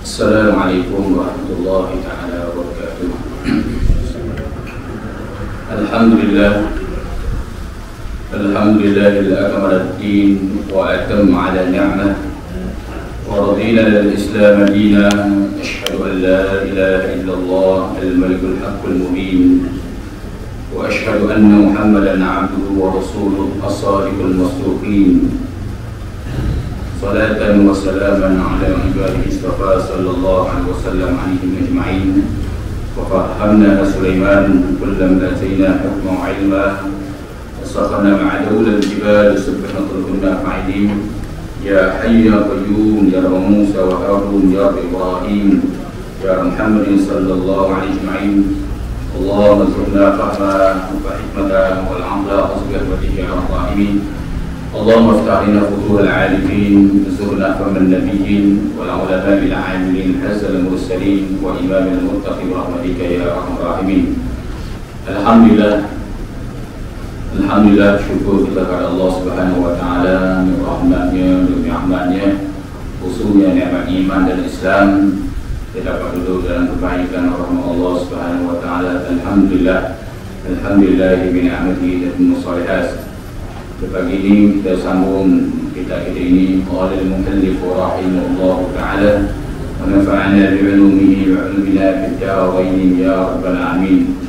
Assalamualaikum warahmatullahi ta'ala wabarakatuh. Alhamdulillahil akmalad-din wa atamma ala ni'mah wa radina lil islam dinan. Ashhadu an la ilaha illallah al-malikul haqqul mubin wa ashhadu anna Muhammadan 'abduhu wa rasuluhu as-sadiqul masduqin. Salatan wa salaman ala ibadihi istafa sallallahu alaihi wasallam alaihim ajma'in. Wa fahamna Sulaiman kullam atayna hukma wa ilma wa sakhana ma'a dawla al-jibal subhanahu kunna fa'ilin. Ya hayy ya qayyum ya Musa wa Harun ya Ibrahim ya Muhammadin sallallahu alaihi ajma'in. Allahumma zurna fahma wa hikmata wal 'amla asbih ya rahimin. اللهم افتح لنا فتوح العارفين وزرنا فم النبيين والعلماء العاملين حسن المرسلين وإمام المتقين برحمتك يا أرحم الراحمين. Alhamdulillah syukur kita kepada Allah Subhanahu wa taala dengan rahmatnya dan rahmatnya, khususnya nikmat iman dan Islam. Kita dapat duduk dalam kebaikan rahmat Allah Subhanahu wa taala. Alhamdulillah bi ni'matihi dan musalihat. Pagi ini kita sambung kita ini oleh al-muallif rahimahullah taala wa nafa'ana bi 'ulumihi wa 'ulumina fid darain ya rabbal alamin.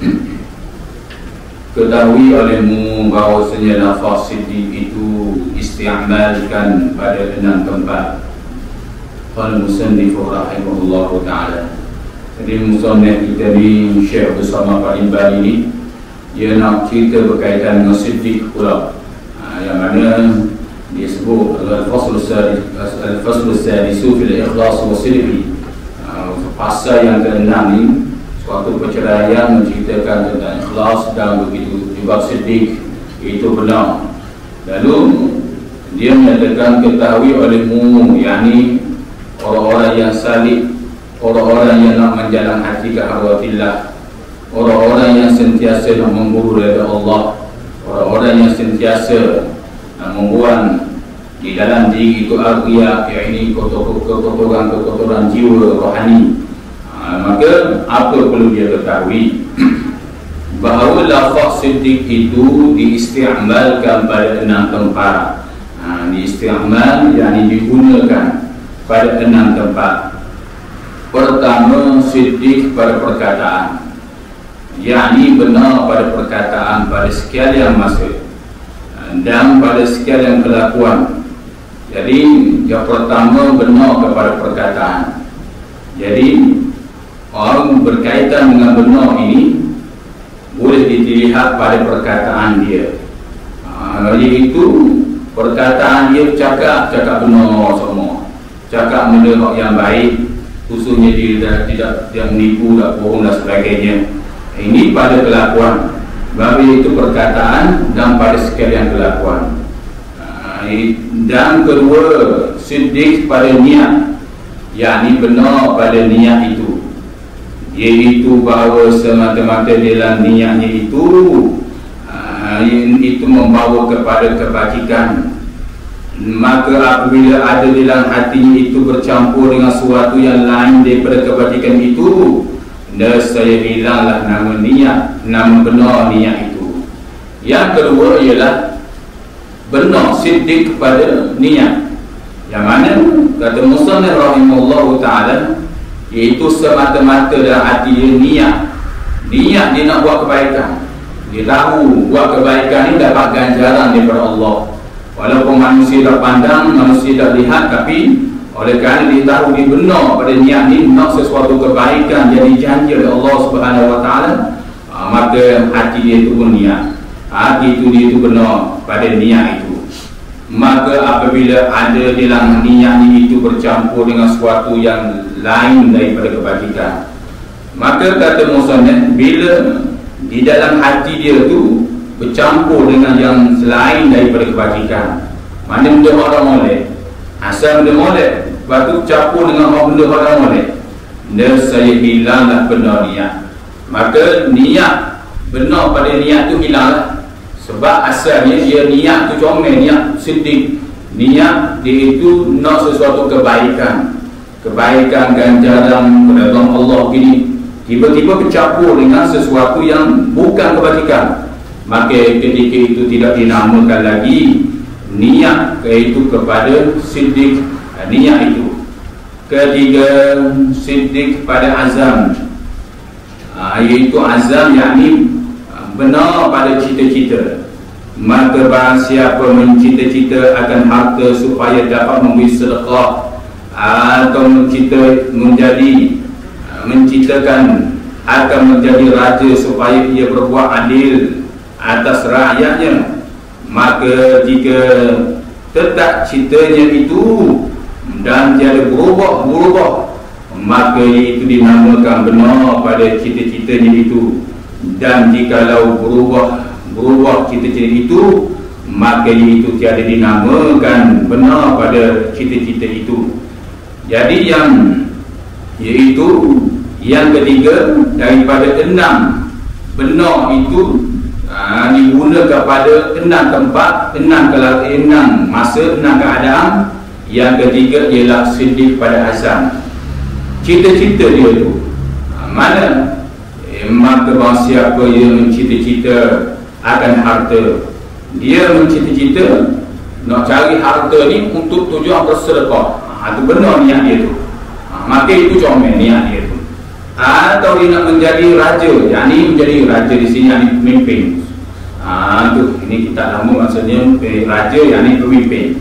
Ketahui olehmu bahwasanya lafaz siddiq itu isti'malkan pada 6 tempat. Qala musannif rahimahullah taala. Jadi musannif kita ni Syekh bersama Pak Imbal ini dia nak cerita berkaitan dengan siddiq pula, yang mana dia sebut al-fasl as-sadis fil ikhlas wa sidq. Pasal yang ke-6 ni suatu perceraian menceritakan tentang ikhlas dan begitu juga sidq, itu benar. Lalu dia menyatakan ketahui olehmu, yakni orang-orang yang salih, orang-orang yang nak menjalan hati ke haratillah, orang-orang yang sentiasa nak memburu redha Allah, orang-orang yang sentiasa membuang di dalam diri itu ariyah, yakni kotoran jiwa rohani. Maka apa perlu dia ketahui? Bahawa lafaz siddiq itu diisti'malkan pada 6 tempat. Diisti'mal, yakni digunakan pada 6 tempat. Pertama, siddiq pada perkataan, yakni benar pada perkataan pada sekalian masa dan pada sekalian kelakuan. Jadi yang pertama, benar kepada perkataan. Jadi orang berkaitan dengan benar ini boleh dilihat pada perkataan dia. Iaitu perkataan dia cakap benar semua, cakap benda yang baik, khususnya dia tidak menipu, tak bohong dan sebagainya. Ini pada kelakuan, bahawa itu perkataan dan pada sekalian kelakuan. Dan kedua, siddiq pada niat, yakni benar pada niat itu, iaitu bahawa semata-mata dalam niatnya itu membawa kepada kebajikan. Maka apabila ada dalam hatinya itu bercampur dengan sesuatu yang lain daripada kebajikan itu, saya hilanglah nama niat, nama benar niat itu. Yang kedua ialah benar siddiq kepada niat, yang mana kata musannif rahimahullah taala, iaitu semata-mata dalam hati dia niat dia nak buat kebaikan. Dia tahu buat kebaikan ni dapat ganjaran daripada Allah, walaupun manusia tak pandang, manusia tak lihat, tapi oleh kerana dia tahu dia benar pada niat ni nak sesuatu kebaikan jadi janji oleh Allah Subhanahu wa taala, maka hati dia itu pun niat, hati itu dia itu benar pada niat itu. Maka apabila ada dalam niat itu bercampur dengan sesuatu yang lain daripada kebajikan, maka kata musannif, bila di dalam hati dia tu bercampur dengan yang selain daripada kebajikan, mana benda haram molek, asal benda molek, lepas tu campur dengan benda haram molek, saya hilanglah benar niat. Maka niat benar pada niat tu hilanglah. Sebab asalnya dia niat tu comel, niat siddiq, niat dia itu nak sesuatu kebaikan. kebaikan, ganjaran, keridhaan Allah gini, tiba-tiba bercampur dengan sesuatu yang bukan kebajikan, maka ketika itu tidak dinamakan lagi niat, iaitu kepada siddiq, niat itu. Ketiga, siddiq pada azam, iaitu azam yakni benar pada cita-cita. Maka barang siapa mencita-cita akan harta supaya dapat memberi sedekah, atau mencitakan akan menjadi raja supaya ia berbuat adil atas rakyatnya, maka jika tetap citanya itu dan tiada berubah, maka itu dinamakan benar pada cita-citanya itu. Dan jikalau berubah cita-cita itu, maka itu tiada dinamakan benar pada cita-cita itu. Jadi iaitu yang ketiga daripada 6 benar itu digunakan pada 6 tempat, 6 masa, 6 keadaan. Yang ketiga ialah siddiq pada azam, cita-cita dia tu mana. Maka barang siapa yang mencita-cita akan harta, dia mencita-cita nak cari harta ni untuk tujuan bersedekah, itu benar niat dia tu, maka itu comel niat dia tu. Atau dia nak menjadi raja, yakni menjadi raja di sini yakni pemimpin. Tu ini kita lama maksudnya raja yakni pemimpin.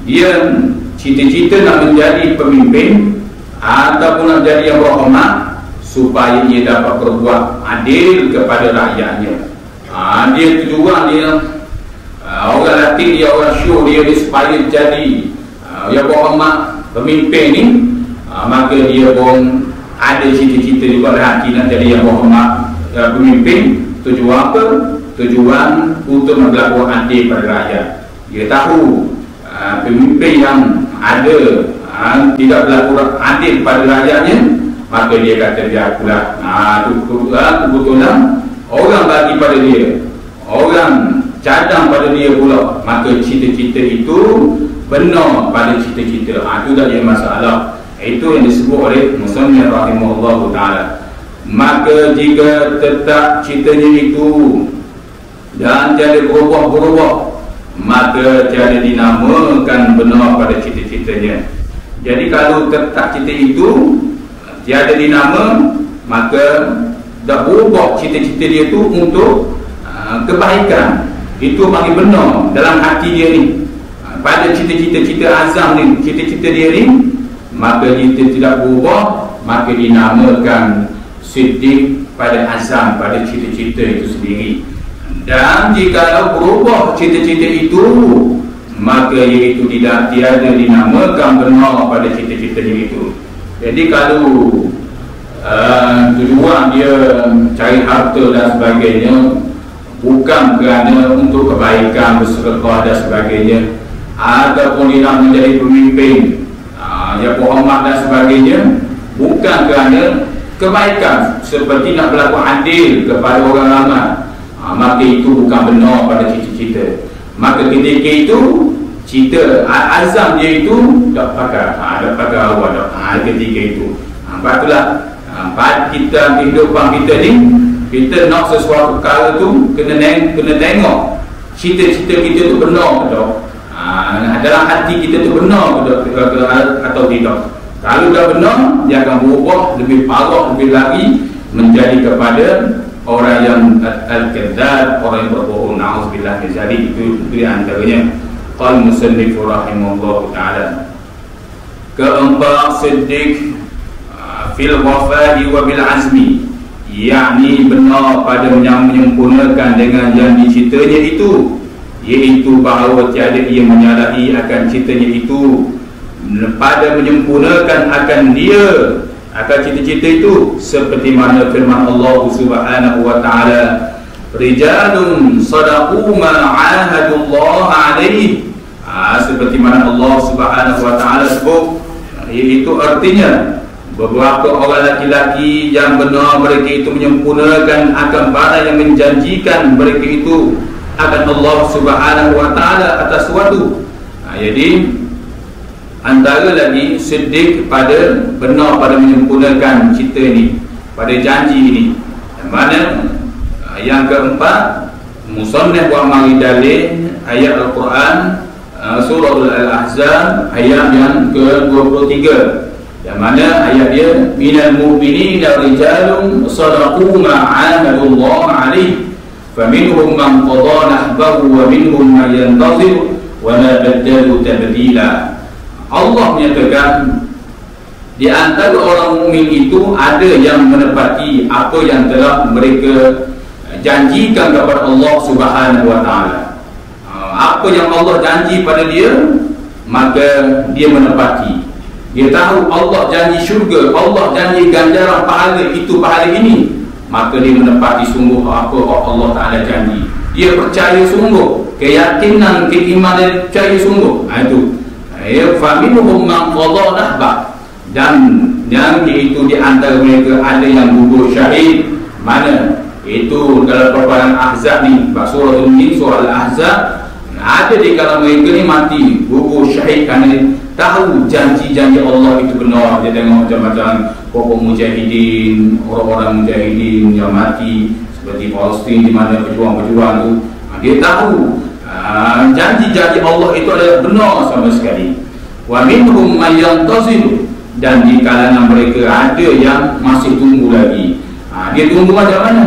Dia cita-cita nak menjadi pemimpin ataupun nak jadi yang berhormat supaya dia dapat berbuat adil kepada rakyatnya. Dia tujuan dia, orang latih dia, orang syur dia supaya jadi yang berhormat pemimpin ni, maka dia pun ada cita-cita juga hati nak jadi yang berhormat pemimpin. Tujuan apa? Tujuan untuk melakukan adil pada rakyat. Dia tahu pemimpin yang ada tidak berlaku adil pada rakyatnya, maka dia kata dia akulah. Kebetulan orang bagi pada dia, orang cadang pada dia pula, maka cita-cita itu benar pada cita-cita. Itu tak ada masalah. Itu yang disebut oleh Musannif rahimahullah ta'ala. Maka jika tetap citanya itu dan tiada berubah, maka tiada dinamakan benar pada cita-citanya. Jadi kalau tetap cita itu tiada dinama, maka dah berubah cita-cita dia tu untuk kebaikan, itu bagi benar dalam hati dia ni, pada cita-cita azam ni, cita-cita dia ni, maka dia tidak berubah, maka dinamakan siddiq pada azam, pada cita-cita itu sendiri. Dan jika berubah cita-cita itu, maka iaitu tiada dinamakan benar pada cita-citanya itu. Jadi kalau tujuan dia cari harta dan sebagainya bukan kerana untuk kebaikan, bersedekah dan sebagainya, ataupun dia nak menjadi pemimpin yang berhormat dan sebagainya, bukan kerana kebaikan seperti nak berlaku adil kepada orang ramai, maka itu bukan benar pada cita-cita. Maka ketika itu cita azam dia itu tak pakai awal ketika itu. Itulah pada kita kehidupan kita ni, kita nak sesuatu perkara tu kena tengok cita-cita kita tu benar ke tak, dalam hati kita tu benar ke atau tidak. Kalau dah benar, dia akan berubah lebih parah, lebih lagi menjadi kepada orang yang al-kadzdzab, orang yang berbohong. Na'udzubillah min dzalik. Itu di antaranya. Qala musannif rahimahullah ta'ala. Keempat, siddiq fil wafadi wa bil azmi, yakni benar pada menyempurnakan dengan yang dicitanya itu, iaitu bahawa tiada ia menyalahi akan citanya itu, pada menyempurnakan akan dia akan cita-cita itu, seperti mana firman Allah Subhanahu wa ta'ala, rijalun sadaqu ma 'ahadullah alaihi, seperti mana Allah Subhanahu wa ta'ala sebut, iaitu artinya beberapa orang laki-laki yang benar mereka itu menyempurnakan akan barang yang menjanjikan mereka itu akan Allah Subhanahu wa ta'ala atas sesuatu. Jadi antara lagi sedih pada benar pada menyempurnakan cerita ini, pada janji ini. Yang mana yang keempat, musannaf buat mari dalil ayat Al-Quran surah Al-Ahzab ayat yang ke-23, yang mana ayat dia minal mu'minina rijalun sadaqu ma 'ahadullah 'alaihi faminhum man qada nahbahu wa minhum man yantazir wa ma badalu tabdila. Allah menyatakan di antara orang mukmin itu ada yang menepati apa yang telah mereka janjikan kepada Allah Subhanahu wa taala. Apa yang Allah janji pada dia, maka dia menepati. Dia tahu Allah janji syurga, Allah janji ganjaran pahala itu pahala ini, maka dia menepati sungguh apa Allah Taala janji. Dia percaya sungguh, keyakinan, keimanan, percaya sungguh. Itu faminhum man qada nahba, dan yang itu di antara mereka ada yang gugur syahid. Mana? Itu dalam peperangan Ahzab ni, surah Al-Ahzab, ada di kalangan mereka ni mati gugur syahid kerana tahu janji-janji Allah itu benar. Dia tengok macam-macam pokok mujahidin, orang-orang mujahidin yang mati seperti Palestin di mana pejuang-pejuang tu, dia tahu janji-janji Allah itu adalah benar sama sekali. Wa minhum may yantazir, dan di kalangan mereka ada yang masih tunggu lagi. Dia tunggu macam mana?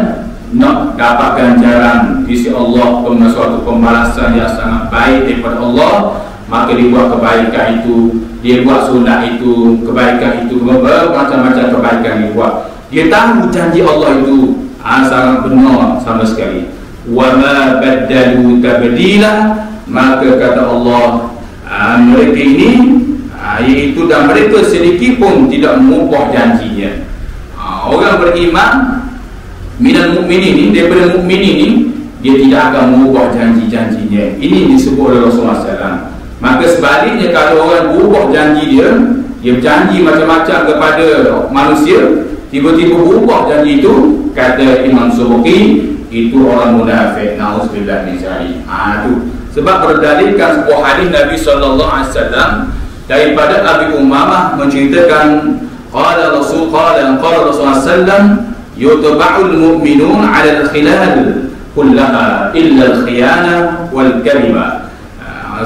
Nak dapat ganjaran di sisi Allah, suatu pembalasan yang sangat baik daripada Allah, maka dia buat kebaikan itu, dia buat sunat itu, kebaikan itu, macam-macam kebaikan dia buat. Dia tahu janji Allah itu sangat benar sama sekali. Wa ma badalu tabdila, maka kata Allah, mereka ini iaitu dan mereka sedikit pun tidak mengubah janjinya. Orang beriman minal mukminin ini, daripada mukminin ini, dia tidak akan mengubah janji-janjinya. Ini disebut oleh Rasulullah SAW. Maka sebaliknya, kalau orang berubah janji dia berjanji macam-macam kepada manusia, tiba-tiba berubah janji itu, kata Imam Subuki, itu orang munafik. Na'udzubillah min dzalik. Itu sebab berdalilkan sebuah hadis Nabi SAW daripada Abi Umamah menceritakan qala Rasulullah SAW, yutba'ul mu'minun 'ala al-khilal kullaha illa al-khiyana wal kadhiba.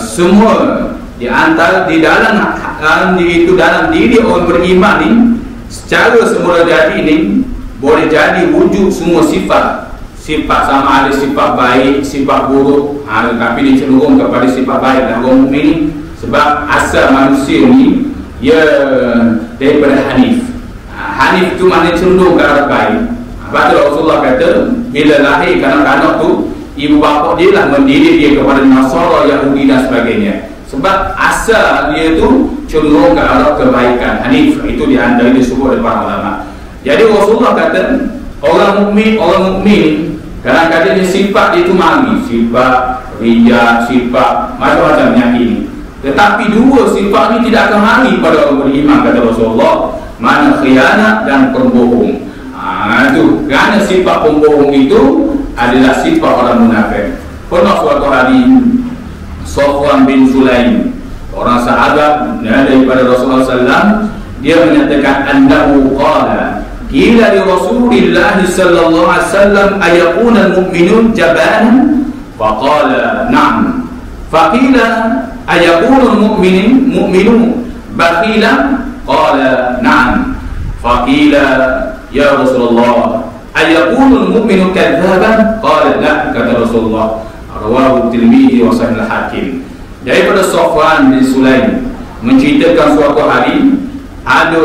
Semua di antara di dalam itu dalam diri orang beriman ni, secara semula jadi ini boleh jadi wujud semua sifat sama ada sifat baik, sifat buruk, tapi dicenderung kepada sifat baik dan orang mukmin ni. Sebab asal manusia ni ia daripada Hanif. Hanif itu maknanya cenderung ke arah baik. Sebab tu Rasulullah kata, bila lahir kanak-kanak tu, ibu bapa dia lah mendidik dia kepada Nasara, Yahudi dan sebagainya. Sebab asal dia tu cenderung ke arah kebaikan. Hanif itu di antara disebut oleh para ulama. Jadi Rasulullah kata, orang mukmin kadang-kadang sifat dia tu mari, sifat riya, sifat macam-macam yang ini. Tetapi dua sifat ini tidak akan mari pada orang beriman, kata Rasulullah, mana khianat dan pembohong. Itu kerana sifat pembohong itu adalah sifat orang munafik. Pernah suatu hari Safwan bin Sulaim, orang sahabat daripada Rasulullah SAW, dia menyatakan annahu qala qila li Rasulillah sallallahu alaihi wasallam ayakuna al-mu'minun jabanan, faqala na'am, faqila ayakuna al-mu'minun bakhilan, qala na'am, faqila ya Rasulullah ayakuna al-mu'minu kadzaban, qala la, kata Rasulullah. Rawahu Tirmidzi wa Sahih al-Hakim. Daripada Safwan bin Sulaim menceritakan suatu hari ada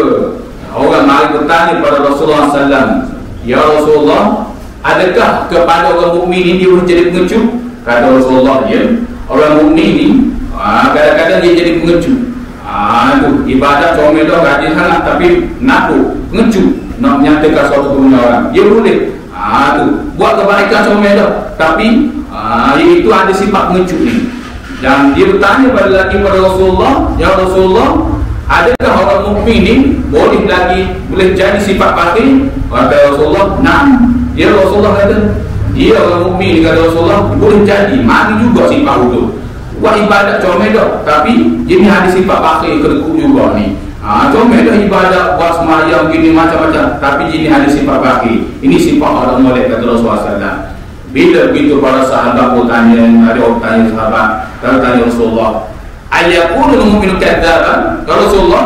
orang mari bertanya kepada Rasulullah SAW, ya Rasulullah, adakah kepada orang mukmin ini dia boleh jadi pengecut? Kata Rasulullah, ya, orang mukmin ini kadang-kadang dia jadi pengecut. Itu ibadat comel dah rajin sangat, tapi nak pengecut, nak menyatakan suatu kebenaran orang, dia boleh. Tu buat kebaikan comel dah, tapi itu ada sifat pengecut ni. Dan dia bertanya pada Rasulullah, ya Rasulullah, adakah orang mukmin ni boleh jadi sifat batin? Kata Rasulullah, nah. Dia Rasulullah kata, dia orang mukmin, kata Rasulullah, boleh jadi mari juga sifat itu. buat ibadat comel dah, tapi jenis ada sifat bakhil kedekut juga ni. Comel dah ibadat, buat semayang gini macam-macam, tapi jenis ada sifat bakhil. Ini sifat orang molek kata Rasulullah SAW. Bila begitu para sahabat pun tanya, ada orang tanya sahabat, tanya Rasulullah, ayakunul mu'minu kadzaban? Ya Rasulullah,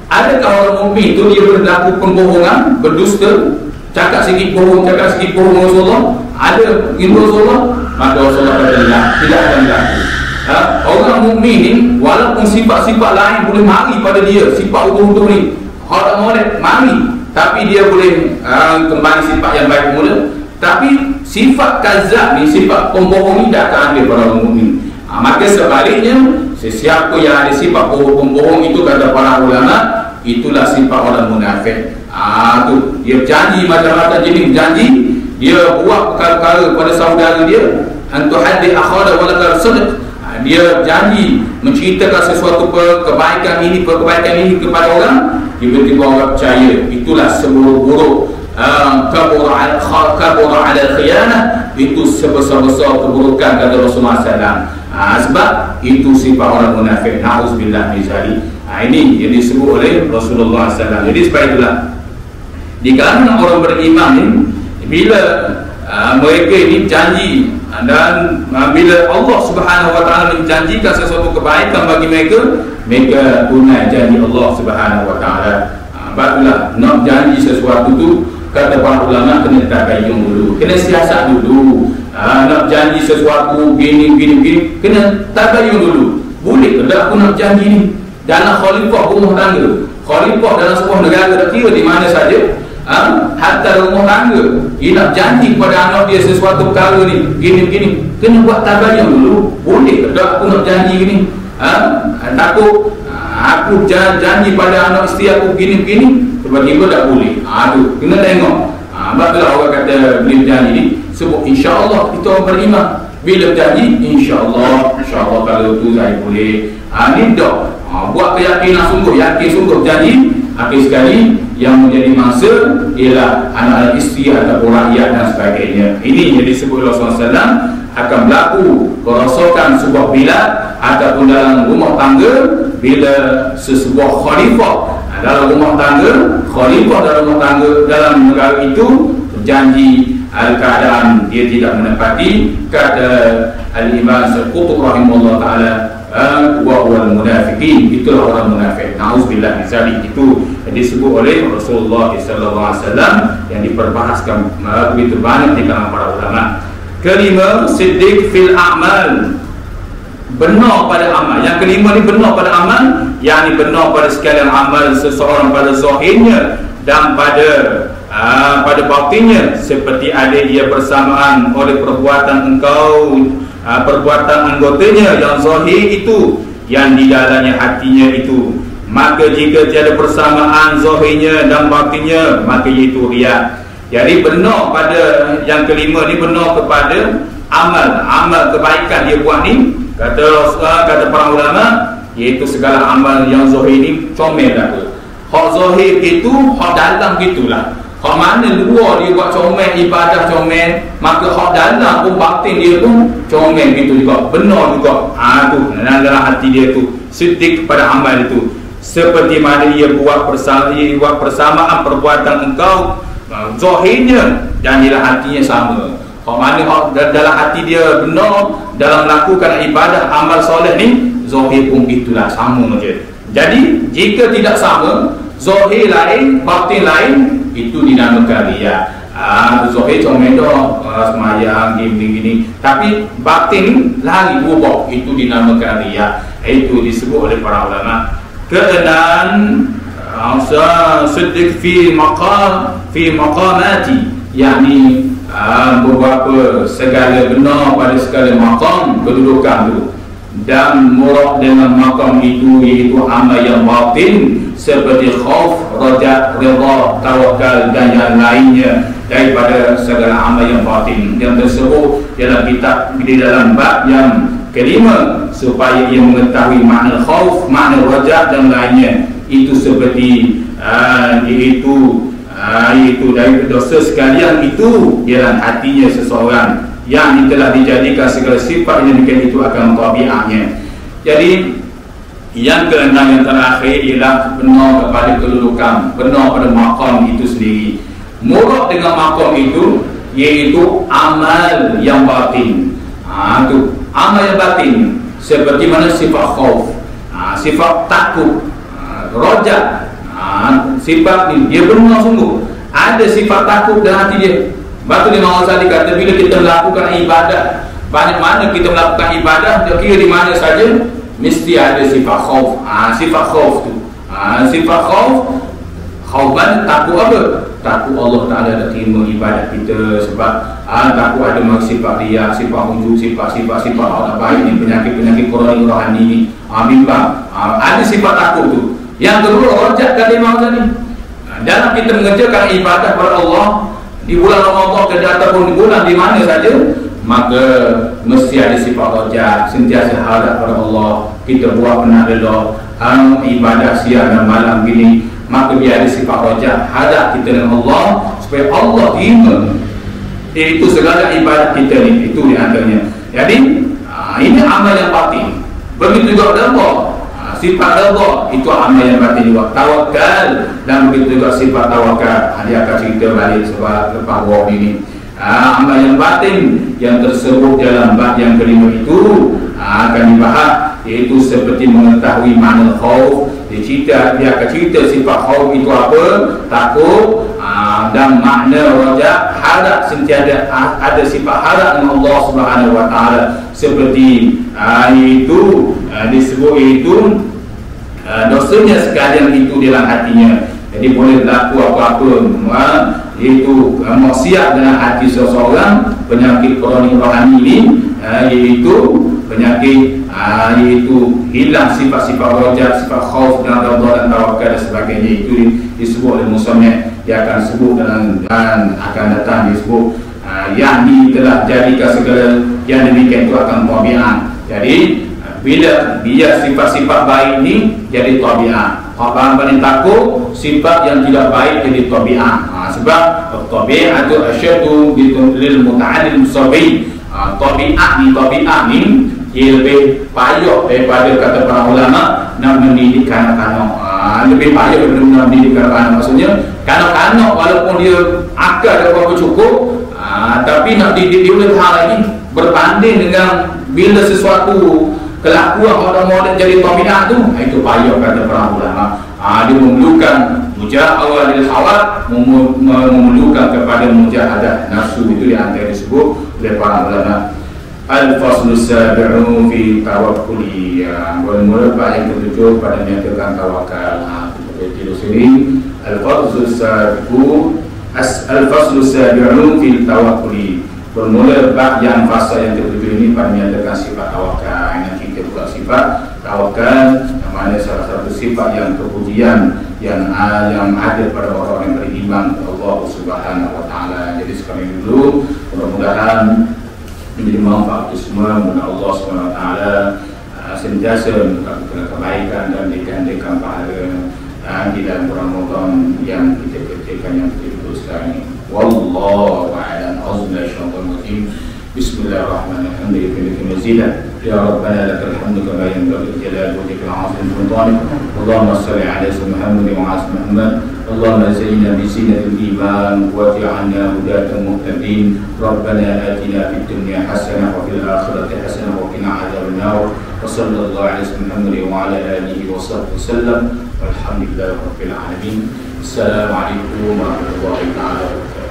adakah orang mukmin itu dia berlaku pembohongan, berdusta, cakap sikit bohong Rasulullah? Ada itu Rasulullah? Maka Rasulullah kata tidak akan berlaku. Orang mukmin ni walaupun sifat-sifat lain boleh mari pada dia, sifat utuh-utuh ni orang molek mari, tapi dia boleh kembali sifat yang baik mula. Tapi sifat kazab ni, sifat pembohong ni tak akan ada pada orang mukmin. Maka sebaliknya, sesiapa yang ada sifat pembohong itu kata para ulama, itulah sifat orang munafik. Tu dia janji macam-macam jenis janji, dia buat perkara-perkara pada saudara dia, antu hadith akhada walakal sadq. Dia janji menceritakan sesuatu kebaikan ini kepada orang, tiba-tiba orang percaya. Itulah seburuk-buruk kabura ala khiyanah, itu sebesar-besar keburukan kata Rasulullah SAW. Sebab itu sifat orang munafik. Na'udzubillah min zalik. Ini yang disebut oleh Rasulullah SAW. Jadi sebab itulah di kalangan orang beriman ni, bila mereka ini janji, dan bila Allah Subhanahu Wa Taala menjanjikan sesuatu kebaikan bagi mereka tunai janji Allah Subhanahu Wa Taala. Baiklah, nak janji sesuatu tu kata para ulama kena tabayyun dulu, kena siasat dulu. Nak janji sesuatu gini kena tabayyun dulu. Boleh ke tak aku nak janji ni dalam khalifah rumah tangga, khalifah dalam sebuah negara, tak kira di mana saja, hatta rumah tangga, dia nak janji kepada anak dia sesuatu perkara ni gini kena buat tabayyun dulu. Boleh ke tak aku nak janji gini, takut aku janji pada anak isteri aku gini tiba-tiba tak boleh. Tu kena tengok. Baiklah orang kata bila janji ni sebut insya-Allah, itu orang beriman. Bila janji insya-Allah kalau tu saya boleh. Ni dah buat keyakinan sungguh, yakin sungguh janji. Akhir sekali yang menjadi mangsa ialah anak-anak isteri ataupun rakyat dan sebagainya. Ini yang disebut Rasulullah SAW akan berlaku kerosakan sebuah bilat ataupun dalam rumah tangga bila sesebuah khalifah dalam rumah tangga, khalifah dalam rumah tangga dalam negara itu janji keadaan dia tidak menepati. Kata Al-Imam Al-Qutub rahimahullah ta'ala, wa huwal munafiqin, itulah orang munafik. Na'udzubillah min zalik. Itu disebut oleh Rasulullah SAW yang diperbahaskan begitu banyak di kalangan para ulama. Kelima, siddiq fil a'mal, benar pada amal. Yang kelima ni benar pada amal, yang ni benar pada sekalian amal seseorang pada zahirnya dan pada batinnya, seperti ada ia bersamaan oleh perbuatan engkau, perbuatan anggotanya yang zahir itu, yang di dalamnya hatinya itu. Maka jika tiada persamaan zahirnya dan batinnya, maka itu riya. Jadi benar pada yang kelima ni, benar kepada amal kebaikan dia buat ni, kata para ulama, iaitu segala amal yang zahir ni comel dah tu. Hak zahir itu, hak dalam gitulah. Hak mana luar dia buat comel, ibadah comel, maka hak dalam pun batin dia pun comel gitu juga, benar juga. Tu dalam hati dia tu siddiq kepada amal itu, seperti mana ia buat persamaan perbuatan engkau zahirnya dan dalam hatinya sama. Hak mana dalam hati dia benar dalam melakukan ibadah amal soleh ni, zahir pun itulah sama je. Jadi jika tidak sama, zahir lain batin lain, itu dinamakan riya. Zahir comel dah semayang gini, tapi batin lari berubah, itu dinamakan riya. Itu disebut oleh para ulama. Keenam, siddiq fi maqamati, yakni beberapa segala benar pada segala maqam kedudukan tu, dan murad dengan maqam itu iaitu amal yang batin seperti khauf, raja, redha, tawakal dan yang lainnya daripada segala amal yang batin yang tersebut dalam kitab di dalam bab yang kelima, supaya ia mengetahui makna khauf, makna raja dan lainnya. Itu seperti iaitu dari dosa sekalian itu dalam hatinya seseorang. yang telah dijadikan segala sifat yang demikian itu akan tabiatnya. Jadi yang keenam yang terakhir ialah benar kepada kedudukan, benar pada maqam itu sendiri. Murad dengan maqam itu iaitu amal yang batin. Itu amal yang batin seperti mana sifat khauf, sifat takut, rojak, sifat ni dia benar sungguh ada sifat takut dalam hati dia. Batu di Imam Ghazali kata bila kita melakukan ibadah, banyak mana kita melakukan ibadah, kira di mana saja mesti ada sifat khauf. Sifat khauf tu, sifat khauf mana takut apa? Takut Allah Ta'ala nak terima ibadah kita. Sebab takut ada sifat riya, sifat ujub, sifat orang baik ni, penyakit koroni rohani ni, bimbang. Ada sifat takut tu. Yang kedua, rojak dari Imam Ghazali, dalam kita mengerjakan ibadah kepada Allah di bulan Ramadan ke ataupun di bulan di mana saja, maka mesti ada sifat rojak, sentiasa harap kepada Allah. Kita buat benar rela ibadah siang dan malam gini, maka dia ada sifat rojak, harap kita dengan Allah supaya Allah terima itu segala ibadah kita ni. Itu di antaranya. Jadi ini amal yang batin. Begitu juga redha, sifat redha itu amal yang batin juga. Tawakal, dan begitu juga sifat tawakal. Dia akan cerita balik sebab lepas bawah ini. Amal yang batin yang tersebut dalam bab yang kelima itu akan dibahas, iaitu seperti mengetahui makna khauf. Dia akan cerita sifat khauf itu apa, takut, dan makna rojak, harap, sentiasa ada sifat harap dengan Allah Subhanahu Wa Taala. Seperti itu disebut itu dosanya sekalian itu dalam hatinya. Jadi boleh berlaku apa-apa, iaitu maksiat dalam hati seseorang, penyakit kronik rohani ini, iaitu penyakit, iaitu hilang sifat-sifat rojak, sifat khauf dan redha dan tawakal dan sebagainya. Itu disebut oleh musannif. Dia akan sebut dan akan datang disebut yang ini telah jadikan segala yang demikian itu akan tabiat. Jadi bila dia sifat-sifat baik ini jadi tabiat. Orang paling takut sifat yang tidak baik jadi tabiat. Sebab tabiat itu asyadu lil muta'addil musabi. Tabiat ni dia lebih payah daripada kata para ulama nak mendidik kanak-kanak. Lebih payah daripada mendidik kanak-kanak. Maksudnya kanak-kanak walaupun dia akal dan berapa cukup, tapi nak didik dia oleh hal ini berbanding dengan bila sesuatu kelakuan orang-orang jadi tabiat tu, itu payah kata para ulama. Dia memerlukan mujahawah lil khawat, memerlukan kepada mujahadah nafsu. Itu yang antara disebut oleh para ulama. Al-faslu sabi'u fi tawakkuli, mula yang ketujuh pada menyatakan tawakal. Seperti sini al-faslu sabi'u fi tawakkuli, bermula bab yang fasa yang ketujuh ini pada menyatakan sifat tawakal. Yang kita buka sifat tawakal, yang mana salah satu sifat yang kepujian yang ada pada orang yang beriman kepada Allah Subhanahu Wa Taala. Jadi sekali dulu, mudah-mudahan menjadi manfaat itu semua. Mudah Allah Subhanahu Wa Taala sentiasa melakukan kebaikan dan digandakan pahala di dalam Ramadan yang kita kerjakan, yang kita teruskan ini. Wallahu a'lam. Bismillahirrahmanirrahim. Ya Rabbana lakal hamdu kama yanbaghi li jalali wajhika al-'azim wa sultanik. Allahumma salli ala sayyidina Muhammad wa ala Muhammad. Allahumma zayyinna bi zinatil iman waj'alna hudatan muhtadin. Rabbana atina fid dunya hasanah wa fil akhirati hasanah wa qina adzabannar. Wa sallallahu ala sayyidina Muhammad wa ala alihi wa sahbihi wasallam. Walhamdulillahi rabbil alamin. Assalamualaikum warahmatullahi wabarakatuh.